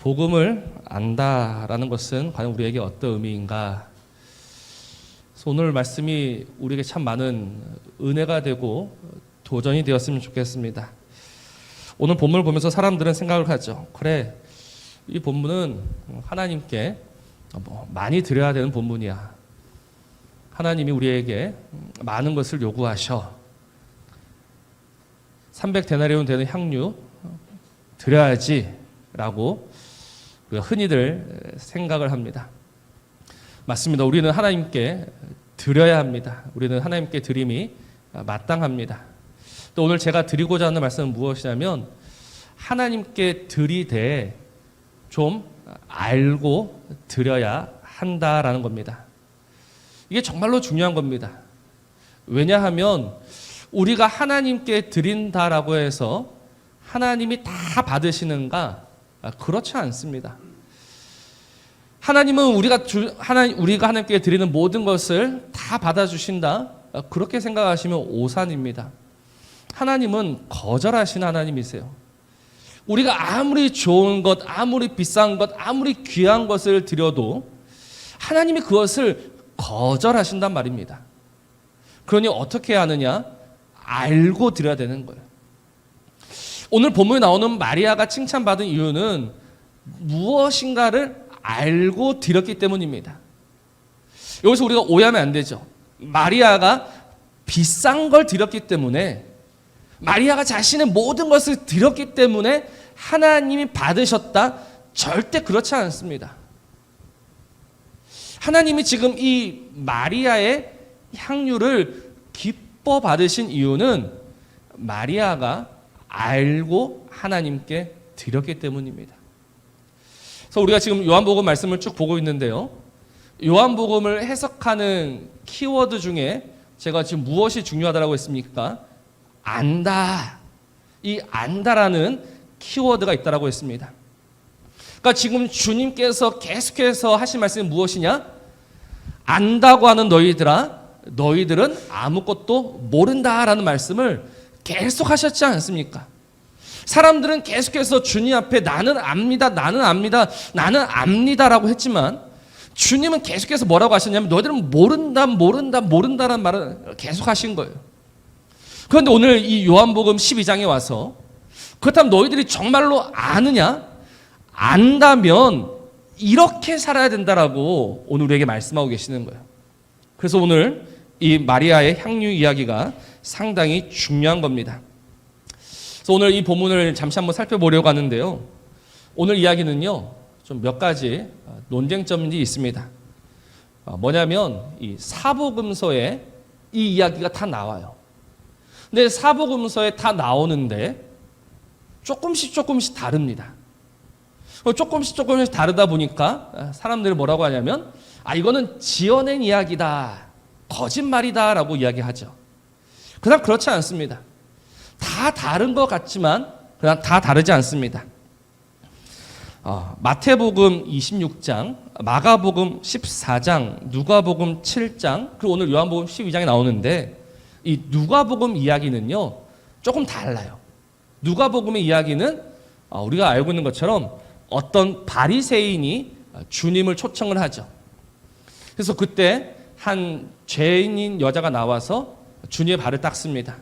복음을 안다라는 것은 과연 우리에게 어떤 의미인가? 그래서 오늘 말씀이 우리에게 참 많은 은혜가 되고 도전이 되었으면 좋겠습니다. 오늘 본문을 보면서 사람들은 생각을 하죠. 그래, 이 본문은 하나님께 많이 드려야 되는 본문이야. 하나님이 우리에게 많은 것을 요구하셔. 300데나리온 되는 향유 드려야지 라고 우리가 흔히들 생각을 합니다. 맞습니다. 우리는 하나님께 드려야 합니다. 우리는 하나님께 드림이 마땅합니다. 또 오늘 제가 드리고자 하는 말씀은 무엇이냐면 하나님께 드리되 좀 알고 드려야 한다라는 겁니다. 이게 정말로 중요한 겁니다. 왜냐하면 우리가 하나님께 드린다라고 해서 하나님이 다 받으시는가? 그렇지 않습니다. 하나님은 우리가 하나님께 드리는 모든 것을 다 받아주신다? 그렇게 생각하시면 오산입니다. 하나님은 거절하신 하나님이세요. 우리가 아무리 좋은 것, 아무리 비싼 것, 아무리 귀한 것을 드려도 하나님이 그것을 거절하신단 말입니다. 그러니 어떻게 해야 하느냐? 알고 드려야 되는 거예요. 오늘 본문에 나오는 마리아가 칭찬받은 이유는 무엇인가를 알고 드렸기 때문입니다. 여기서 우리가 오해하면 안 되죠. 마리아가 비싼 걸 드렸기 때문에, 마리아가 자신의 모든 것을 드렸기 때문에 하나님이 받으셨다? 절대 그렇지 않습니다. 하나님이 지금 이 마리아의 향유를 기뻐 받으신 이유는 마리아가 알고 하나님께 드렸기 때문입니다. 그래서 우리가 지금 요한복음 말씀을 쭉 보고 있는데요. 요한복음을 해석하는 키워드 중에 제가 지금 무엇이 중요하다고 했습니까? 안다. 이 안다라는 키워드가 있다고 했습니다. 그러니까 지금 주님께서 계속해서 하신 말씀이 무엇이냐? 안다고 하는 너희들아, 너희들은 아무것도 모른다라는 말씀을 계속 하셨지 않습니까? 사람들은 계속해서 주님 앞에 나는 압니다, 나는 압니다, 나는 압니다라고 했지만 주님은 계속해서 뭐라고 하셨냐면 너희들은 모른다라는 말을 계속 하신 거예요. 그런데 오늘 이 요한복음 12장에 와서 그렇다면 너희들이 정말로 아느냐? 안다면 이렇게 살아야 된다라고 오늘 우리에게 말씀하고 계시는 거예요. 그래서 오늘 이 마리아의 향유 이야기가 상당히 중요한 겁니다. 그래서 오늘 이 본문을 잠시 한번 살펴보려고 하는데요. 오늘 이야기는요, 좀 몇 가지 논쟁점이 있습니다. 뭐냐면 이 사복음서에 이 이야기가 다 나와요. 근데 사복음서에 다 나오는데 조금씩 다릅니다. 조금씩 다르다 보니까 사람들이 뭐라고 하냐면 이거는 지어낸 이야기다, 거짓말이다 라고 이야기하죠. 그냥 그렇지 않습니다. 다 다른 것 같지만 그냥 다 다르지 않습니다. 마태복음 26장, 마가복음 14장, 누가복음 7장, 그리고 오늘 요한복음 12장이 나오는데 이 누가복음 이야기는요 조금 달라요. 누가복음의 이야기는 우리가 알고 있는 것처럼 어떤 바리새인이 주님을 초청을 하죠. 그래서 그때 한 죄인인 여자가 나와서 주님의 발을 닦습니다.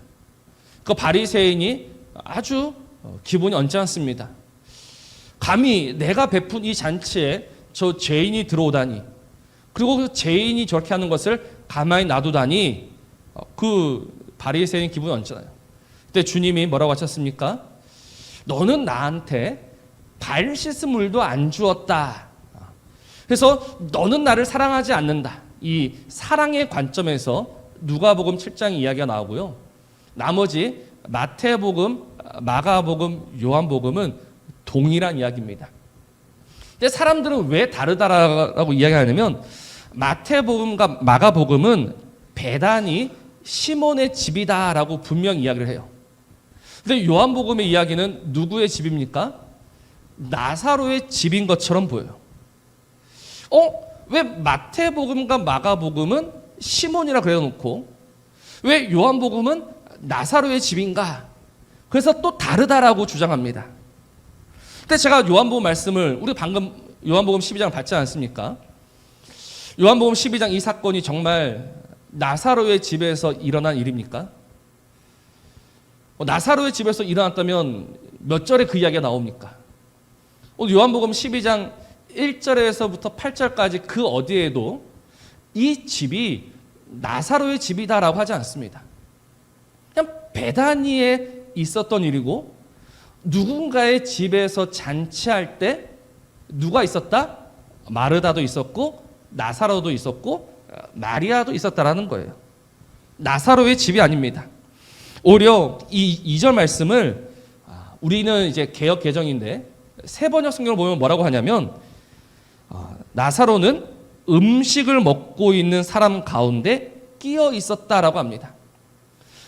그 바리새인이 아주 기분이 언짢습니다. 감히 내가 베푼 이 잔치에 저 죄인이 들어오다니, 그리고 그 죄인이 저렇게 하는 것을 가만히 놔두다니, 그 바리새인 기분이 언짢아요. 그때 주님이 뭐라고 하셨습니까? 너는 나한테 발 씻은 물도 안 주었다. 그래서 너는 나를 사랑하지 않는다. 이 사랑의 관점에서 누가복음 7장 이야기가 나오고요. 나머지 마태복음, 마가복음, 요한복음은 동일한 이야기입니다. 근데 사람들은 왜 다르다라고 이야기하냐면 마태복음과 마가복음은 베다니 시몬의 집이다라고 분명 이야기를 해요. 근데 요한복음의 이야기는 누구의 집입니까? 나사로의 집인 것처럼 보여요. 왜 마태복음과 마가복음은 시몬이라 그래놓고 왜 요한복음은 나사로의 집인가? 그래서 또 다르다라고 주장합니다. 근데 제가 요한복음 말씀을 우리 방금 요한복음 12장 봤지 않습니까? 요한복음 12장 이 사건이 정말 나사로의 집에서 일어난 일입니까? 나사로의 집에서 일어났다면 몇 절에 그 이야기가 나옵니까? 오늘 요한복음 12장 1절에서부터 8절까지 그 어디에도 이 집이 나사로의 집이다라고 하지 않습니다. 그냥 베다니에 있었던 일이고 누군가의 집에서 잔치할 때 누가 있었다? 마르다도 있었고 나사로도 있었고 마리아도 있었다라는 거예요. 나사로의 집이 아닙니다. 오히려 이 2절 말씀을 우리는 이제 개역 개정인데 새 번역 성경을 보면 뭐라고 하냐면 나사로는 음식을 먹고 있는 사람 가운데 끼어 있었다라고 합니다.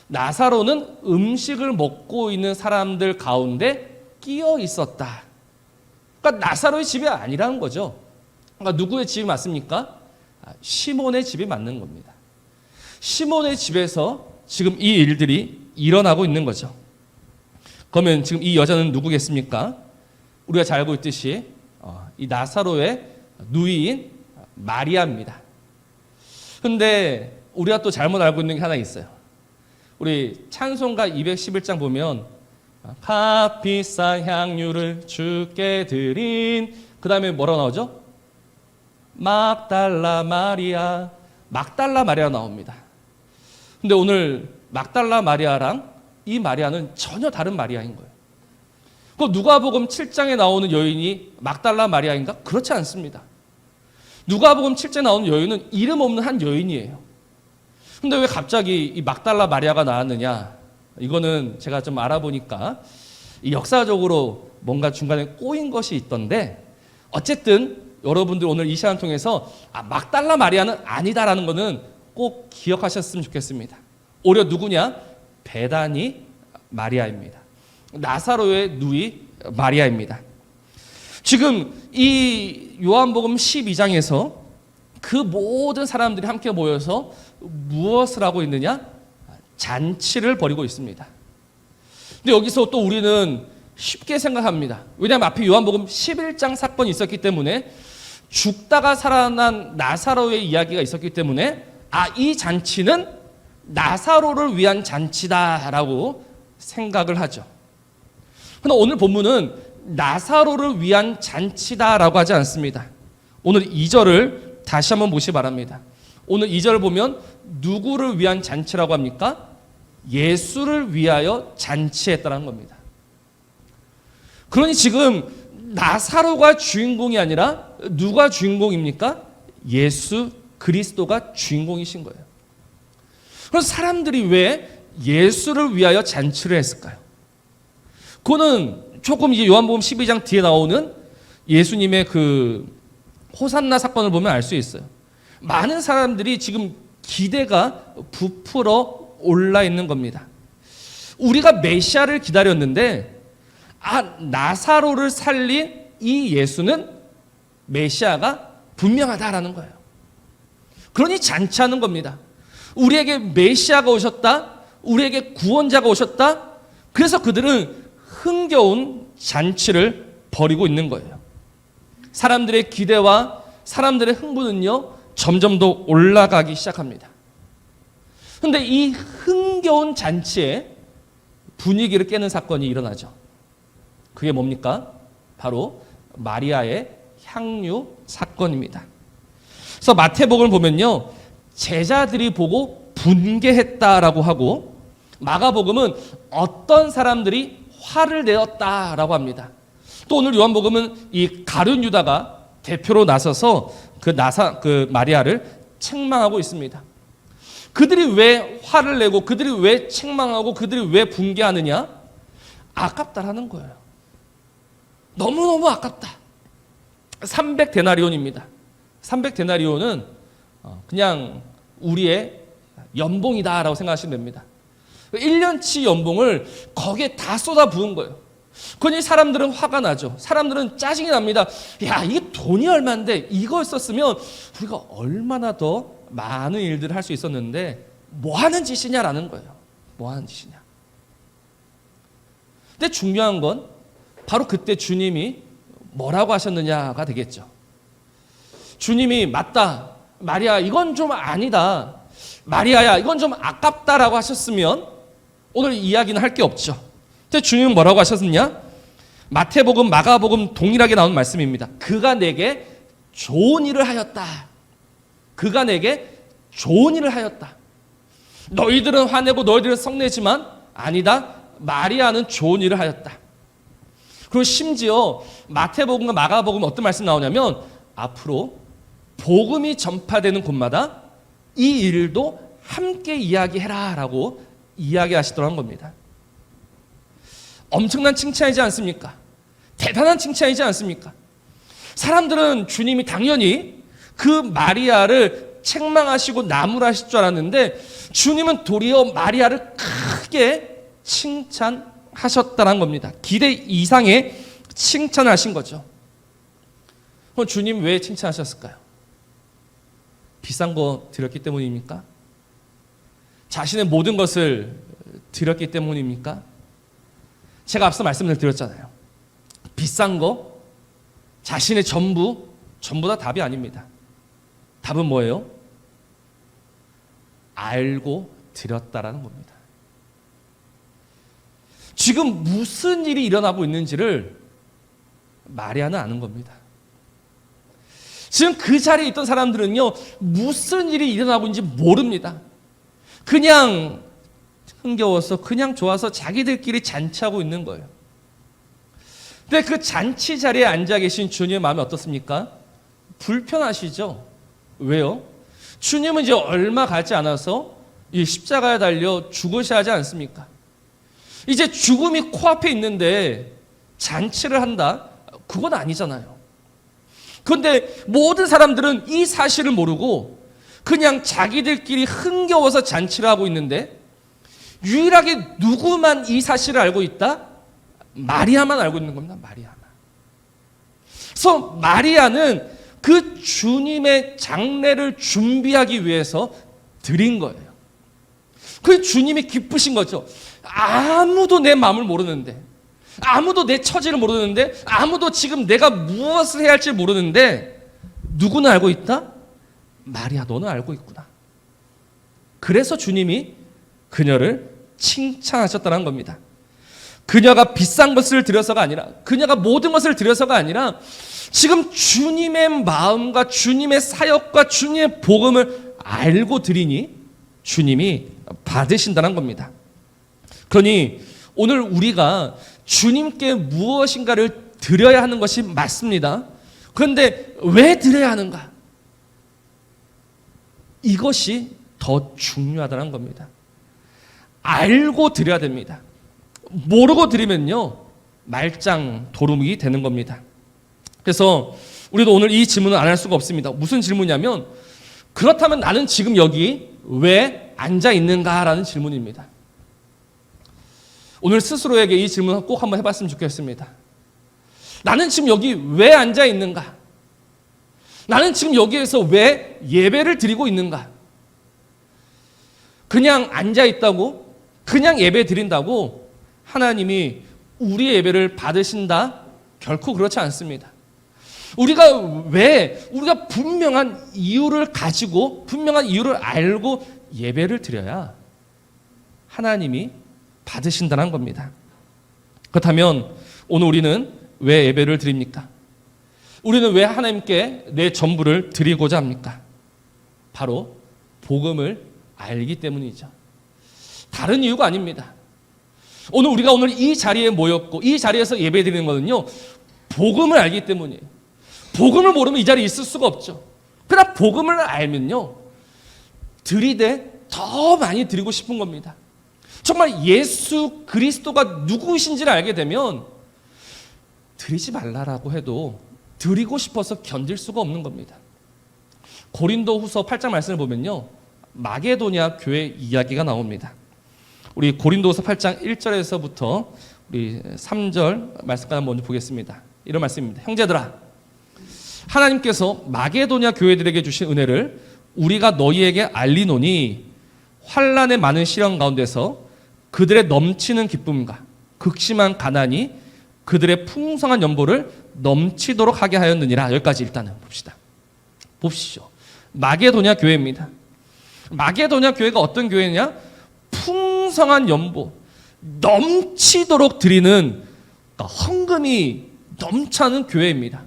나사로는 음식을 먹고 있는 사람들 가운데 끼어 있었다. 그러니까 나사로의 집이 아니라는 거죠. 그러니까 누구의 집이 맞습니까? 시몬의 집이 맞는 겁니다. 시몬의 집에서 지금 이 일들이 일어나고 있는 거죠. 그러면 지금 이 여자는 누구겠습니까? 우리가 잘 알고 있듯이 이 나사로의 누이인 마리아입니다. 그런데 우리가 또 잘못 알고 있는 게 하나 있어요. 우리 찬송가 211장 보면 값비싼 향유를 주께 드린 그 다음에 뭐라고 나오죠? 막달라 마리아 나옵니다. 근데 오늘 막달라 마리아랑 이 마리아는 전혀 다른 마리아인 거예요. 그 누가복음 7장에 나오는 여인이 막달라 마리아인가? 그렇지 않습니다. 누가복음 7장에 나오는 여인은 이름 없는 한 여인이에요. 근데 왜 갑자기 이 막달라 마리아가 나왔느냐? 이거는 제가 좀 알아보니까 이 역사적으로 뭔가 중간에 꼬인 것이 있던데 어쨌든 여러분들 오늘 이 시간 통해서 막달라 마리아는 아니다라는 거는 꼭 기억하셨으면 좋겠습니다. 오히려 누구냐? 베다니 마리아입니다. 나사로의 누이 마리아입니다. 지금 이 요한복음 12장에서 그 모든 사람들이 함께 모여서 무엇을 하고 있느냐? 잔치를 벌이고 있습니다. 근데 여기서 또 우리는 쉽게 생각합니다. 왜냐하면 앞에 요한복음 11장 사건이 있었기 때문에 죽다가 살아난 나사로의 이야기가 있었기 때문에 이 잔치는 나사로를 위한 잔치다라고 생각을 하죠. 그러나 오늘 본문은 나사로를 위한 잔치다라고 하지 않습니다. 오늘 2절을 다시 한번 보시기 바랍니다. 오늘 2절을 보면 누구를 위한 잔치라고 합니까? 예수를 위하여 잔치했다는 겁니다. 그러니 지금 나사로가 주인공이 아니라 누가 주인공입니까? 예수 그리스도가 주인공이신 거예요. 그래서 사람들이 왜 예수를 위하여 잔치를 했을까요? 그거는 조금 이제 요한복음 12장 뒤에 나오는 예수님의 그 호산나 사건을 보면 알 수 있어요. 많은 사람들이 지금 기대가 부풀어 올라 있는 겁니다. 우리가 메시아를 기다렸는데 나사로를 살린 이 예수는 메시아가 분명하다라는 거예요. 그러니 잔치하는 겁니다. 우리에게 메시아가 오셨다. 우리에게 구원자가 오셨다. 그래서 그들은 흥겨운 잔치를 벌이고 있는 거예요. 사람들의 기대와 사람들의 흥분은요 점점 더 올라가기 시작합니다. 그런데 이 흥겨운 잔치에 분위기를 깨는 사건이 일어나죠. 그게 뭡니까? 바로 마리아의 향유 사건입니다. 그래서 마태복음을 보면요 제자들이 보고 분개했다라고 하고 마가복음은 어떤 사람들이 화를 내었다라고 합니다. 또 오늘 요한복음은 이 가룟 유다가 대표로 나서서 그 마리아를 책망하고 있습니다. 그들이 왜 화를 내고 그들이 왜 책망하고 그들이 왜 분개하느냐? 아깝다라는 거예요. 너무너무 아깝다. 300데나리온입니다. 300데나리온은 그냥 우리의 연봉이다라고 생각하시면 됩니다. 1년치 연봉을 거기에 다 쏟아 부은 거예요. 그러니 사람들은 화가 나죠. 사람들은 짜증이 납니다. 야, 이게 돈이 얼마인데 이걸 썼으면 우리가 얼마나 더 많은 일들을 할 수 있었는데 뭐 하는 짓이냐라는 거예요. 뭐 하는 짓이냐. 근데 중요한 건 바로 그때 주님이 뭐라고 하셨느냐가 되겠죠. 주님이 맞다, 마리아 이건 좀 아니다, 마리아야 이건 좀 아깝다라고 하셨으면 오늘 이야기는 할 게 없죠. 근데 주님은 뭐라고 하셨느냐? 마태복음, 마가복음 동일하게 나온 말씀입니다. 그가 내게 좋은 일을 하였다. 그가 내게 좋은 일을 하였다. 너희들은 화내고 너희들은 성내지만 아니다, 마리아는 좋은 일을 하였다. 그리고 심지어 마태복음과 마가복음 어떤 말씀 나오냐면 앞으로 복음이 전파되는 곳마다 이 일도 함께 이야기해라 라고 이야기하시더라는 겁니다. 엄청난 칭찬이지 않습니까? 대단한 칭찬이지 않습니까? 사람들은 주님이 당연히 그 마리아를 책망하시고 나무라실 줄 알았는데 주님은 도리어 마리아를 크게 칭찬하셨다는 겁니다. 기대 이상의 칭찬을 하신 거죠. 그럼 주님 왜 칭찬하셨을까요? 비싼 거 드렸기 때문입니까? 자신의 모든 것을 드렸기 때문입니까? 제가 앞서 말씀을 드렸잖아요. 비싼 거, 자신의 전부 다 답이 아닙니다. 답은 뭐예요? 알고 드렸다라는 겁니다. 지금 무슨 일이 일어나고 있는지를 마리아는 아는 겁니다. 지금 그 자리에 있던 사람들은요, 무슨 일이 일어나고 있는지 모릅니다. 그냥 흥겨워서, 그냥 좋아서 자기들끼리 잔치하고 있는 거예요. 근데 그 잔치 자리에 앉아 계신 주님의 마음이 어떻습니까? 불편하시죠? 왜요? 주님은 이제 얼마 가지 않아서 이 십자가에 달려 죽으셔야 하지 않습니까? 이제 죽음이 코앞에 있는데 잔치를 한다? 그건 아니잖아요. 그런데 모든 사람들은 이 사실을 모르고 그냥 자기들끼리 흥겨워서 잔치를 하고 있는데 유일하게 누구만 이 사실을 알고 있다? 마리아만 알고 있는 겁니다. 마리아만. 그래서 마리아는 그 주님의 장례를 준비하기 위해서 드린 거예요. 그 주님이 기쁘신 거죠. 아무도 내 마음을 모르는데, 아무도 내 처지를 모르는데, 아무도 지금 내가 무엇을 해야 할지 모르는데 누구는 알고 있다? 마리아, 너는 알고 있구나. 그래서 주님이 그녀를 칭찬하셨다는 겁니다. 그녀가 비싼 것을 드려서가 아니라, 그녀가 모든 것을 드려서가 아니라 지금 주님의 마음과 주님의 사역과 주님의 복음을 알고 드리니 주님이 받으신다는 겁니다. 그러니 오늘 우리가 주님께 무엇인가를 드려야 하는 것이 맞습니다. 그런데 왜 드려야 하는가? 이것이 더 중요하다는 겁니다. 알고 드려야 됩니다. 모르고 드리면요, 말짱 도루묵이 되는 겁니다. 그래서 우리도 오늘 이 질문을 안 할 수가 없습니다. 무슨 질문이냐면, 그렇다면 나는 지금 여기 왜 앉아 있는가라는 질문입니다. 오늘 스스로에게 이 질문을 꼭 한번 해봤으면 좋겠습니다. 나는 지금 여기 왜 앉아 있는가? 나는 지금 여기에서 왜 예배를 드리고 있는가? 그냥 앉아 있다고, 그냥 예배 드린다고 하나님이 우리의 예배를 받으신다? 결코 그렇지 않습니다. 우리가 분명한 이유를 가지고, 분명한 이유를 알고 예배를 드려야 하나님이 받으신다는 겁니다. 그렇다면 오늘 우리는 왜 예배를 드립니까? 우리는 왜 하나님께 내 전부를 드리고자 합니까? 바로 복음을 알기 때문이죠. 다른 이유가 아닙니다. 우리가 오늘 이 자리에 모였고 이 자리에서 예배 드리는 것은요, 복음을 알기 때문이에요. 복음을 모르면 이 자리에 있을 수가 없죠. 그러나 복음을 알면요, 드리되 더 많이 드리고 싶은 겁니다. 정말 예수 그리스도가 누구신지를 알게 되면 드리지 말라라고 해도 드리고 싶어서 견딜 수가 없는 겁니다. 고린도후서 8장 말씀을 보면요, 마게도냐 교회 이야기가 나옵니다. 우리 고린도후서 8장 1절에서부터 우리 3절 말씀까지 먼저 보겠습니다. 이런 말씀입니다. 형제들아, 하나님께서 마게도냐 교회들에게 주신 은혜를 우리가 너희에게 알리노니 환난의 많은 시련 가운데서 그들의 넘치는 기쁨과 극심한 가난이 그들의 풍성한 연보를 넘치도록 하게 하였느니라. 여기까지 일단은 봅시다. 보십시오. 마게도냐 교회입니다. 마게도냐 교회가 어떤 교회냐? 풍성한 연보, 넘치도록 드리는 헌금이 넘쳐나는 교회입니다.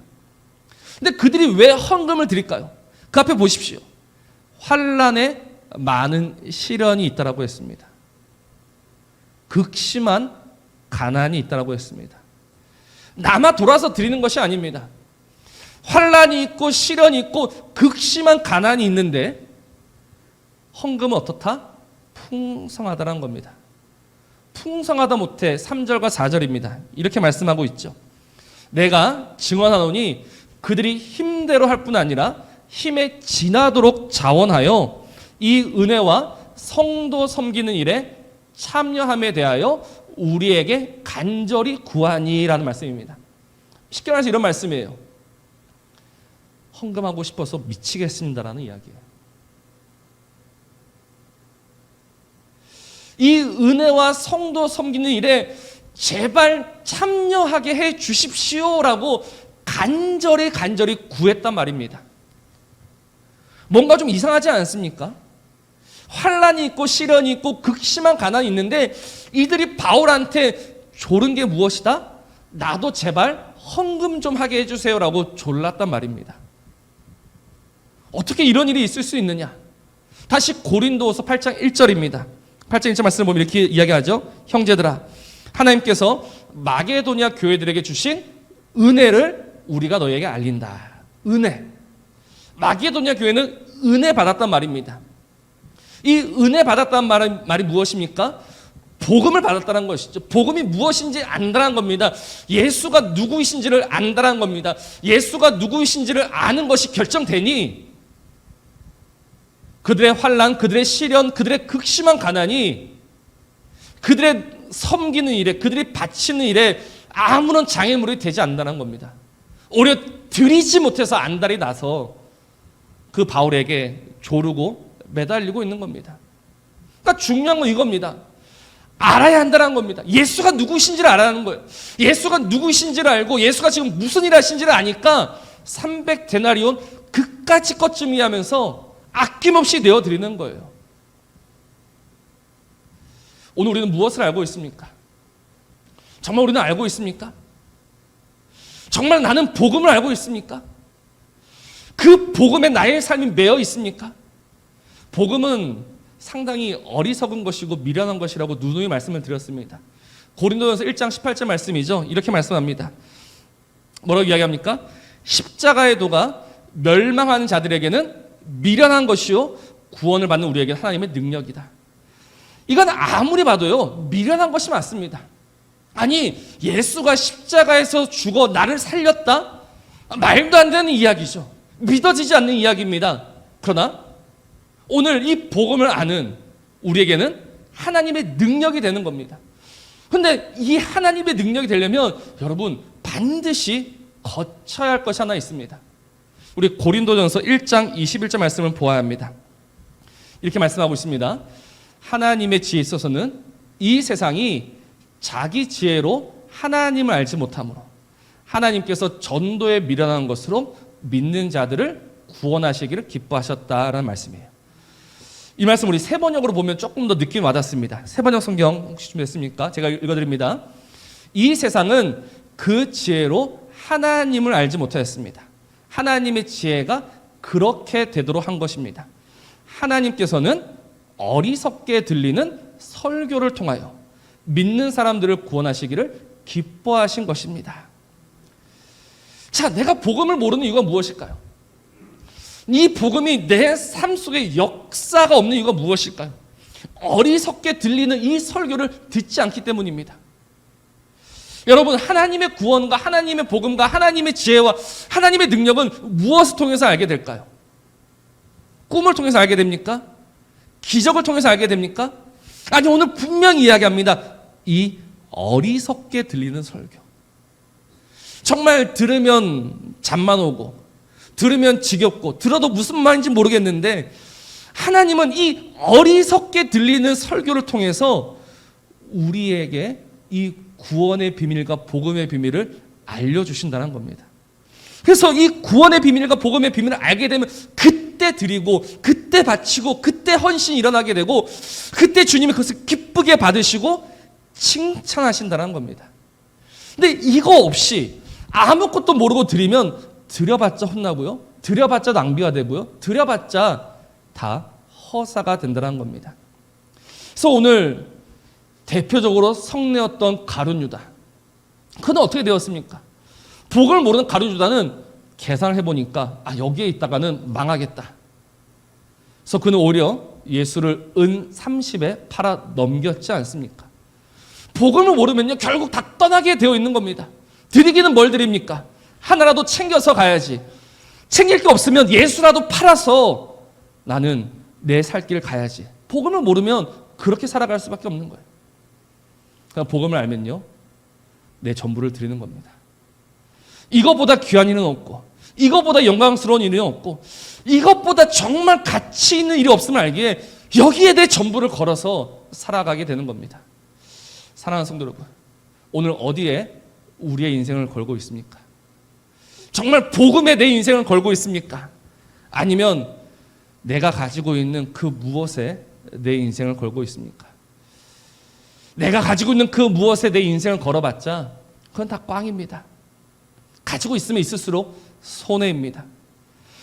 근데 그들이 왜 헌금을 드릴까요? 그 앞에 보십시오. 환난에 많은 시련이 있다라고 했습니다. 극심한 가난이 있다라고 했습니다. 남아 돌아서 드리는 것이 아닙니다. 환난이 있고 시련이 있고 극심한 가난이 있는데 헌금은 어떻다? 풍성하다라는 겁니다. 풍성하다 못해 3절과 4절입니다. 이렇게 말씀하고 있죠. 내가 증언하노니 그들이 힘대로 할 뿐 아니라 힘에 지나도록 자원하여 이 은혜와 성도 섬기는 일에 참여함에 대하여 우리에게 간절히 구하니라는 말씀입니다. 쉽게 말해서 이런 말씀이에요. 헌금하고 싶어서 미치겠습니다라는 이야기예요. 이 은혜와 성도 섬기는 일에 제발 참여하게 해 주십시오라고 간절히 구했단 말입니다. 뭔가 좀 이상하지 않습니까? 환난이 있고 시련이 있고 극심한 가난이 있는데 이들이 바울한테 조른 게 무엇이다? 나도 제발 헌금 좀 하게 해주세요라고 졸랐단 말입니다. 어떻게 이런 일이 있을 수 있느냐? 다시 고린도후서 8장 1절입니다. 8장 1절 말씀을 보면 이렇게 이야기하죠. 형제들아, 하나님께서 마게도냐 교회들에게 주신 은혜를 우리가 너희에게 알린다. 은혜. 마게도냐 교회는 은혜 받았단 말입니다. 이 은혜 받았다는 말이 무엇입니까? 복음을 받았다는 것이죠. 복음이 무엇인지 안다는 겁니다. 예수가 누구이신지를 안다는 겁니다. 예수가 누구이신지를 아는 것이 결정되니 그들의 환난, 그들의 시련, 그들의 극심한 가난이 그들의 섬기는 일에, 그들이 바치는 일에 아무런 장애물이 되지 않는다는 겁니다. 오히려 드리지 못해서 안달이 나서 그 바울에게 조르고 매달리고 있는 겁니다. 그러니까 중요한 건 이겁니다. 알아야 한다는 겁니다. 예수가 누구신지를 알아야 거예요. 예수가 누구신지를 알고 예수가 지금 무슨 일 하신지를 아니까 300데나리온 그까짓 것쯤이 하면서 아낌없이 내어드리는 거예요. 오늘 우리는 무엇을 알고 있습니까? 정말 우리는 알고 있습니까? 정말 나는 복음을 알고 있습니까? 그 복음에 나의 삶이 매여 있습니까? 복음은 상당히 어리석은 것이고 미련한 것이라고 누누이 말씀을 드렸습니다. 고린도전서 1장 18절 말씀이죠. 이렇게 말씀합니다. 뭐라고 이야기합니까? 십자가의 도가 멸망하는 자들에게는 미련한 것이요 구원을 받는 우리에게 하나님의 능력이다. 이건 아무리 봐도요 미련한 것이 맞습니다. 아니 예수가 십자가에서 죽어 나를 살렸다? 말도 안 되는 이야기죠. 믿어지지 않는 이야기입니다. 그러나 오늘 이 복음을 아는 우리에게는 하나님의 능력이 되는 겁니다. 그런데 이 하나님의 능력이 되려면 여러분 반드시 거쳐야 할 것이 하나 있습니다. 우리 고린도전서 1장 21절 말씀을 보아야 합니다. 이렇게 말씀하고 있습니다. 하나님의 지혜에 있어서는 이 세상이 자기 지혜로 하나님을 알지 못하므로 하나님께서 전도에 미련한 것으로 믿는 자들을 구원하시기를 기뻐하셨다라는 말씀이에요. 이 말씀 우리 세 번역으로 보면 조금 더 느낌 와닿습니다. 세 번역 성경 혹시 준비됐습니까? 제가 읽어드립니다. 이 세상은 그 지혜로 하나님을 알지 못하였습니다. 하나님의 지혜가 그렇게 되도록 한 것입니다. 하나님께서는 어리석게 들리는 설교를 통하여 믿는 사람들을 구원하시기를 기뻐하신 것입니다. 자, 내가 복음을 모르는 이유가 무엇일까요? 이 복음이 내 삶 속에 역사가 없는 이유가 무엇일까요? 어리석게 들리는 이 설교를 듣지 않기 때문입니다. 여러분, 하나님의 구원과 하나님의 복음과 하나님의 지혜와 하나님의 능력은 무엇을 통해서 알게 될까요? 꿈을 통해서 알게 됩니까? 기적을 통해서 알게 됩니까? 아니, 오늘 분명히 이야기합니다. 이 어리석게 들리는 설교. 정말 들으면 잠만 오고 들으면 지겹고 들어도 무슨 말인지 모르겠는데 하나님은 이 어리석게 들리는 설교를 통해서 우리에게 이 구원의 비밀과 복음의 비밀을 알려주신다는 겁니다. 그래서 이 구원의 비밀과 복음의 비밀을 알게 되면 그때 드리고 그때 바치고 그때 헌신이 일어나게 되고 그때 주님이 그것을 기쁘게 받으시고 칭찬하신다는 겁니다. 근데 이거 없이 아무것도 모르고 드리면 드려봤자 혼나고요, 드려봤자 낭비가 되고요, 드려봤자 다 허사가 된다는 겁니다. 그래서 오늘 대표적으로 성내었던 가룟 유다, 그는 어떻게 되었습니까? 복을 모르는 가룟 유다는 계산을 해보니까 여기에 있다가는 망하겠다. 그래서 그는 오히려 예수를 은 30에 팔아 넘겼지 않습니까? 복음을 모르면요 결국 다 떠나게 되어 있는 겁니다. 드리기는 뭘 드립니까? 하나라도 챙겨서 가야지. 챙길 게 없으면 예수라도 팔아서 나는 내 살 길 가야지. 복음을 모르면 그렇게 살아갈 수밖에 없는 거예요. 그러니까 복음을 알면요 내 전부를 드리는 겁니다. 이것보다 귀한 일은 없고, 이것보다 영광스러운 일은 없고, 이것보다 정말 가치 있는 일이 없음을 알기에 여기에 내 전부를 걸어서 살아가게 되는 겁니다. 사랑하는 성도 여러분, 오늘 어디에 우리의 인생을 걸고 있습니까? 정말 복음에 내 인생을 걸고 있습니까? 아니면 내가 가지고 있는 그 무엇에 내 인생을 걸고 있습니까? 내가 가지고 있는 그 무엇에 내 인생을 걸어봤자 그건 다 꽝입니다. 가지고 있으면 있을수록 손해입니다.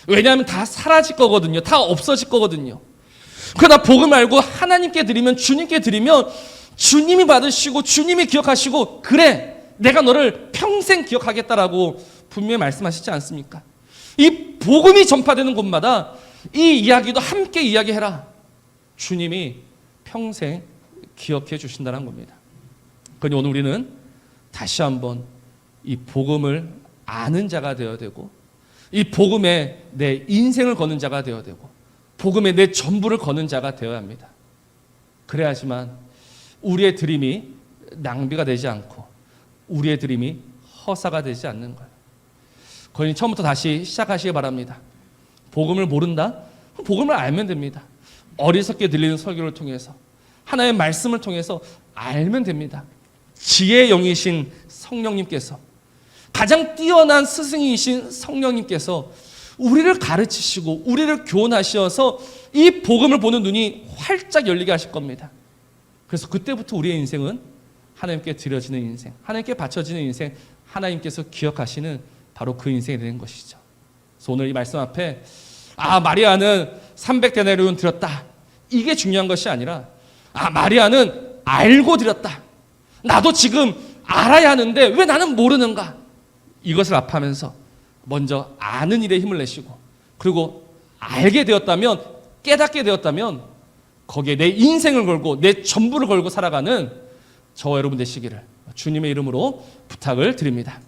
왜냐하면 다 사라질 거거든요. 다 없어질 거거든요. 그러나 복음 알고 하나님께 드리면, 주님께 드리면 주님이 받으시고 주님이 기억하시고, 그래 내가 너를 평생 기억하겠다라고 분명히 말씀하시지 않습니까? 이 복음이 전파되는 곳마다 이 이야기도 함께 이야기해라. 주님이 평생 기억해 주신다는 겁니다. 그러니 오늘 우리는 다시 한번 이 복음을 아는 자가 되어야 되고, 이 복음에 내 인생을 거는 자가 되어야 되고, 복음에 내 전부를 거는 자가 되어야 합니다. 그래야지만 우리의 드림이 낭비가 되지 않고 우리의 드림이 허사가 되지 않는 거예요. 그러니 처음부터 다시 시작하시기 바랍니다. 복음을 모른다? 복음을 알면 됩니다. 어리석게 들리는 설교를 통해서, 하나님의 말씀을 통해서 알면 됩니다. 지혜의 영이신 성령님께서, 가장 뛰어난 스승이신 성령님께서 우리를 가르치시고 우리를 교훈하셔서 이 복음을 보는 눈이 활짝 열리게 하실 겁니다. 그래서 그때부터 우리의 인생은 하나님께 드려지는 인생, 하나님께 바쳐지는 인생, 하나님께서 기억하시는 바로 그 인생이 되는 것이죠. 그래서 오늘 이 말씀 앞에 마리아는 300데나리온 드렸다, 이게 중요한 것이 아니라 마리아는 알고 드렸다, 나도 지금 알아야 하는데 왜 나는 모르는가, 이것을 압하면서 먼저 아는 일에 힘을 내시고, 그리고 알게 되었다면, 깨닫게 되었다면 거기에 내 인생을 걸고 내 전부를 걸고 살아가는 저와 여러분 되시기를 주님의 이름으로 부탁을 드립니다.